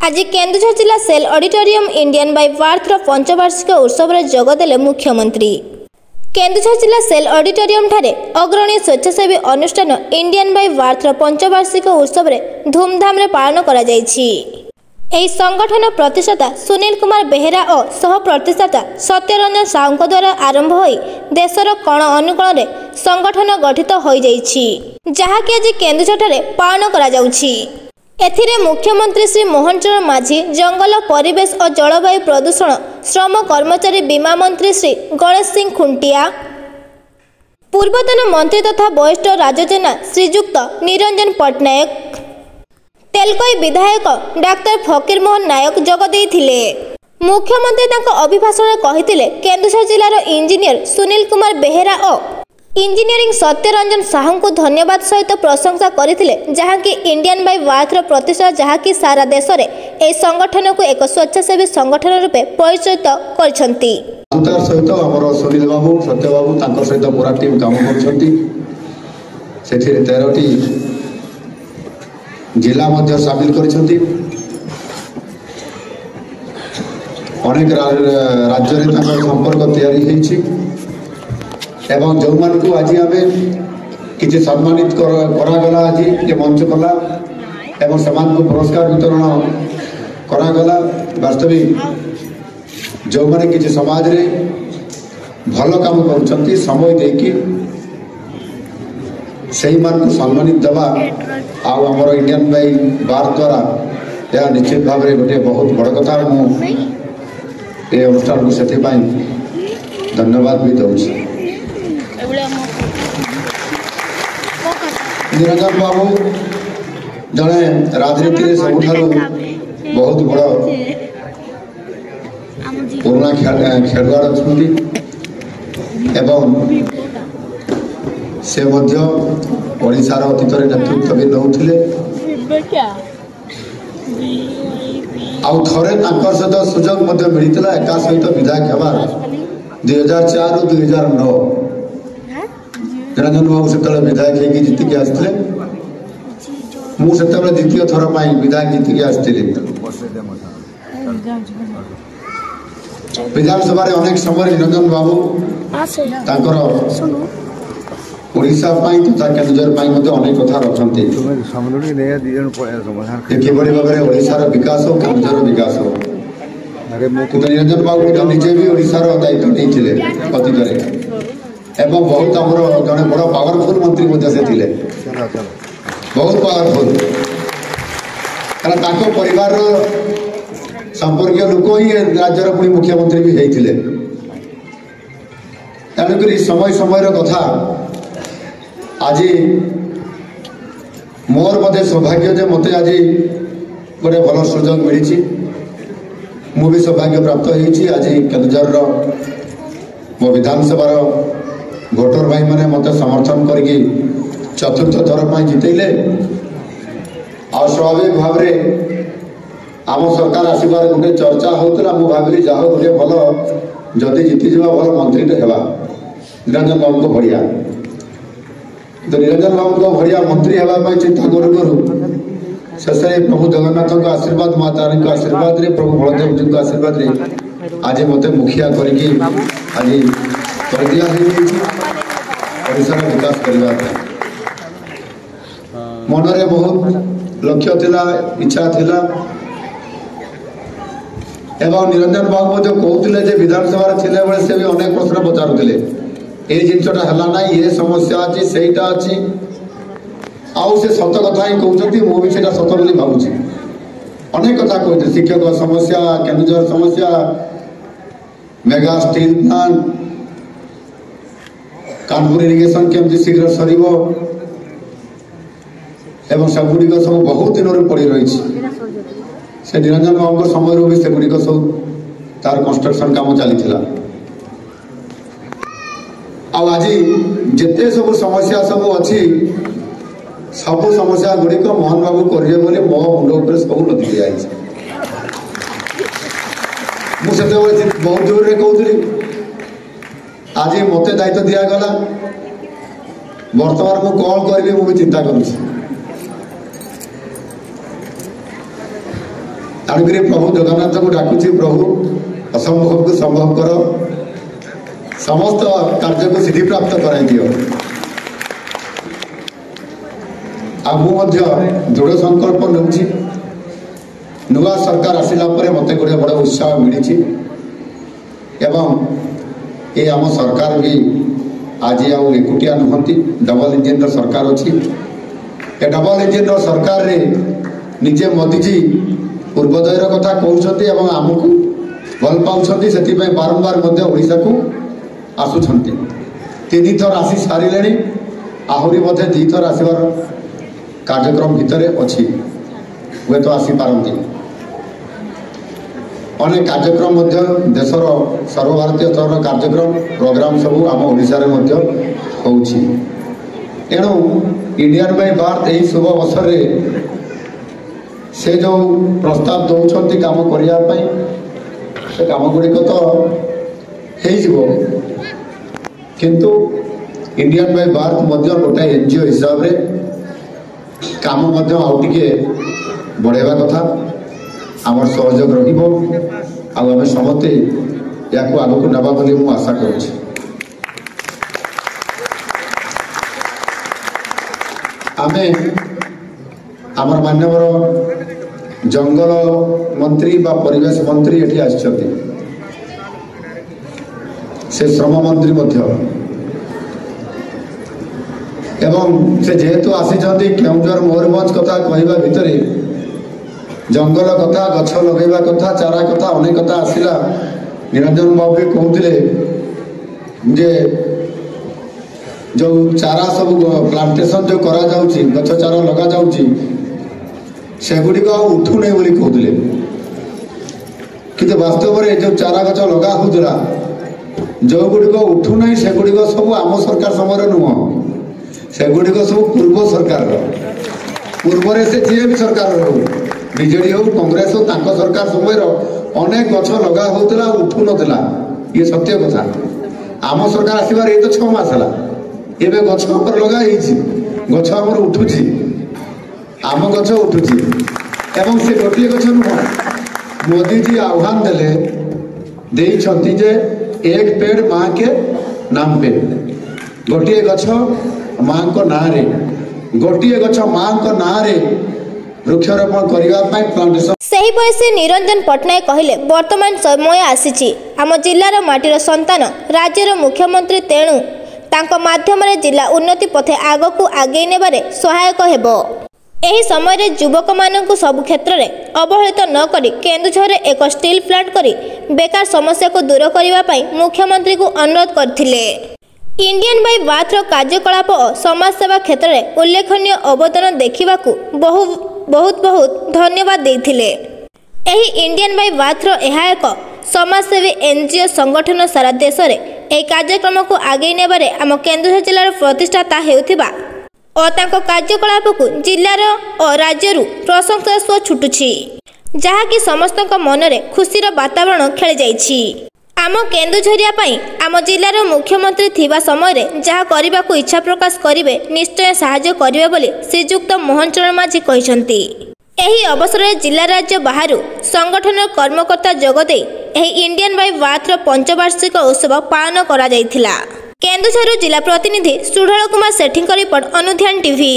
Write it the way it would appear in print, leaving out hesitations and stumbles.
आज केन्दुझर जिला cell auditorium Indian bye बार्थर पंचवार्षिक उत्सव में जोगदेले मुख्यमंत्री। केन्दुझर जिला सेल ऑडिटोरियम ठारे अग्रणी स्वेच्छासेवी अनुष्ठान इंडियन बाय बार्थर पंचवार्षिक उत्सव में धूमधाम रे पालन करा जायछि। एही संगठन प्रतिष्ठाता सुनील कुमार बेहेरा और सह प्रतिष्ठाता सत्यरंजन साहू द्वारा आरंभ होई देशर कोण अनुकोण रे संगठन गठित होई जायछि, जहाँकि आज केन्दुझर ठारे पालन करा जाउछि। एथिरे मुख्यमंत्री श्री मोहन चरण माझी, जंगल परिवेश और जलवायु प्रदूषण श्रम कर्मचारी बीमा मंत्री श्री गणेश सिंह खुंटिया, पूर्वतन मंत्री तथा वरिष्ठ राजसेना श्रीजुक्त निरंजन पट्टनायक, तेलकोई विधायक डाक्टर फकीर मोहन नायक जोग देइथिले। मुख्यमंत्री तांको अभिभाषण कहिथिले केन्दुझर जिलार इंजीनियर सुनील कुमार बेहेरा और इंजीनियरिंग सत्यरंजन साहू को धन्यवाद सहित प्रशंसा करथिले, जहाँकि इंडियन बाय बार्थर प्रतिष्ठा जहाँकि सारा देश में ए संगठन को एक स्वेच्छासेवी संगठन रूपे परिचित करछंती। अंतर सहित हमर सुनील बाबू सत्य बाबू तांको सहित पूरा टीम काम करछंती। सेठी 13टी जिला मध्य शामिल करछंती। अनेक राज्य रे तांको संपर्क तैयारी हेछि एवं जो मान को आज आम किसी सम्मानित करागला आज ये मंच कला एवं समान को पुरस्कार वितरण करागला। वास्तविक जो मैंने किसी समाज रे भल काम कर समय देकी सही मान को सम्मानित देवा आमर इंडियन बाय बार्थ द्वारा यह निश्चित भाव में गोटे बहुत बड़ कथा। मुझे अनुष्ठान को से धन्यवाद भी दूसरी। निरंजन बाबू जड़े राजनीति सब बहुत बड़ पुराना खेलुआड़ अच्छी एवं से ओडिशार अतीत नेतृत्व भी नौले आउ थे सहित सुजोग मिलता एका सहित विधायक हबार 2004 ରୁ 2009 निरंजन बाबू से विधायक होगी जीतिकी आसते मुझे द्वितीय थर विधायक जीतिकी आसती। विधानसभा अनेक समय निरंजन बाबू ओडिशा तथा केन्दुझर अनेक कथा रखते कि भाव में ओडिशार विकास हो केन्दुझर विकास हो। निरंजन बाबू निजे भी ओडिशार दायित्व नहीं अतीत एवं बहुत आमर जड़े बड़ पावरफुल मंत्री से थिले, बहुत पावरफुल कारण परिवार संपर्क लोक ही राज्यर पुणी मुख्यमंत्री भी होते। तेणुक समय समय कथा आज मोर मध्य सौभाग्य मत आज गोटे भल सुजोग मिली मु भी सौभाग्य प्राप्त होती। आज केन्दुझर मो विधानसभा भोटर भाई मैंने मत समर्थन करके चतुर्थ थर पर जितेले आ स्वाभाविक भाव में आम सरकार आसबार गोटे चर्चा होता मुझे भाविली जहा गोटे भल जदि जीतीजा भल मंत्री हेबा निरंजन बाबू को भड़िया। तो निरंजन बाबू को भड़िया मंत्री हेबाई चिंता करू करू शेष प्रभु जगन्नाथ आशीर्वाद माँ तारी आशीर्वाद रे प्रभु बलदेव जी आशीर्वाद रे आज मत मुखिया करके आज कर दिया विकास करने मनरे बहुत लक्ष्य थिला इच्छा थिला एवं निरंजन बाबू जो कहते विधानसभा थिले बेले से भी अनेक प्रश्न पचारुले ये जिनटा है ना ये समस्या अच्छी सहीटा अच्छी आउ से सत कथा ही कहते मुझे सत बोली भावुँ अनेक कथा कहते शिक्षक समस्या केन्दुझर समस्या mega steel plant Kanpur irrigation केमती शीघ्र सर एवं सबुड़ी सब बहुत दिन पड़ रही से निरंजन बाबू समय भी सेगुड़ी सब तार कंस्ट्रक्शन काम चली आज जिते सब समस्या सब अच्छी सब समस्या गुड़िक मोहन बाबू करेंगे बोले मो मुंड सब लदी दिखाई मुझे बहुत जोर से कहूली आज मत दायित्व दिगला बर्तमान मुझे कौन करी मुझे चिंता कर तेणुक प्रभु जगन्नाथ को डाकुची प्रभु असंभव को संभव कर समस्त कार्य को सिद्धि प्राप्त कराई दियो। दृढ़ संकल्प नौची नुआ सरकार आसिला परे मते गोटे बड़ उत्साह मिली एवं ये आम सरकार भी आज एकुटिया नुहति डबल इंजिन सरकार अच्छी ए डबल इंजिन सरकार रे निजे मोदीजी पूर्वोदय कथा कहते आमको भल पाँच से बारंबार ओडिशा को आसुंच 3 थर आसी सारे आहरी 2 थर आसबार कार्यक्रम भितर अच्छी हुए तो आसीपारती अनेक कार्यक्रम देशर सर्वभारतीय स्तर कार्यक्रम प्रोग्राम सब आम ओडिशा रे होउछि। एणु इंडियन बाय भारत यही शुभ अवसर से जो प्रस्ताव दौरान काम करने से काम गुड़िक तो हो किंतु इंडियन बाय भारत गोटे एनजीओ हिसाब से काम आउ टिके बढ़ेवा कथा आमर सहयोग रहिबो आम समस्ते या आगक नवा बोली मु आशा करुछि। आमे आमर मान्यवर जंगल मंत्री बा परिवेश मंत्री एठी आछथि से श्रम मंत्री मध्य एवं से जेहेतु आसीचंती केउंझर मयूरभंज कथा कहवा भितर जंगल कथा गछ लगेवा कथा चारा कथा अनेक कथा आसिला। निरंजन बाबू भी कहते जे जो चारा सब प्लांटेशन जो करा जाउची गछ चारा लगा जाउची सेगुड़िक उठू नहीं बोली कहते किंतु वास्तव में जो चारा गछ लगा होता जो गुड़िक उठू नहीं सेगुड़िक सब आम सरकार समय नुह सेगुड़िक सब पूर्व सरकार पूर्व से जी भी सरकार रहू बीजेडी हो कांग्रेस हो तांको सरकार समय अनेक गछ लगा होता उठू नाला ये सत्य कथा। आम सरकार आसबार ये तो 6 मास है एवं गछ लगा गछ आमर उठुची आम गछ उठुची एवं से गोटे गछ नुह मोदीजी आह्वान देले जे एक पेड़ माँ के नाम पे गोटे गछ माँ को ना रे गोटे गछ माँ को ना रे वृक्षारोपण करने प्लांटेशन। सही बयसी निरंजन पट्टनायक कहले वर्तमान समय आसीची आम जिलार माटीर संतान राज्यर मुख्यमंत्री तेणु तांको माध्यम जिला उन्नति पथे आगकू आगे नेबारे सहायक हेबो। एही समय रे युवक मानकु सब क्षेत्र रे अवहेलित न करी केन्दुझर रे एक स्टील प्लांट करी बेकार समस्या को दूर करबा पई मुख्यमंत्री को अनुरोध करथिले। इंडियन बाय भारत कार्यकलाप और समाज सेवा क्षेत्र में उल्लेखनीय अवदान देखा बहुत धन्यवाद देथिले। एही इंडियन बाय भारत यह एक समाजसेवी एनजीओ संगठन सारा देश में यह कार्यक्रम को आगे नेबारे आम केन्दुझर जिलार प्रतिष्ठाता हेउथिबा और तांको कार्यकलाप को जिलार और राज्य प्रशंसा स्व छुटुछि जहाँकि समस्त मन में खुशीर वातावरण खेली जाइछि। आम केन्दुझरिया पई आम जिलार मुख्यमंत्री थिबा समय रे जहाँ करने को इच्छा प्रकाश करिवे निश्चय सहायता करिवे बोली श्रीजुक्त मोहन चरण माझी कहिसंती। एही अवसर में जिला राज्य बाहर संगठन कर्मकर्ता जोगदे एही इंडियन बाय भारत 5 वार्षिक उत्सव पालन करा जायथिला। केन्दुझर जिला प्रतिनिधि सुढल कुमार सेठी रिपोर्ट अनुध्यान टीवी।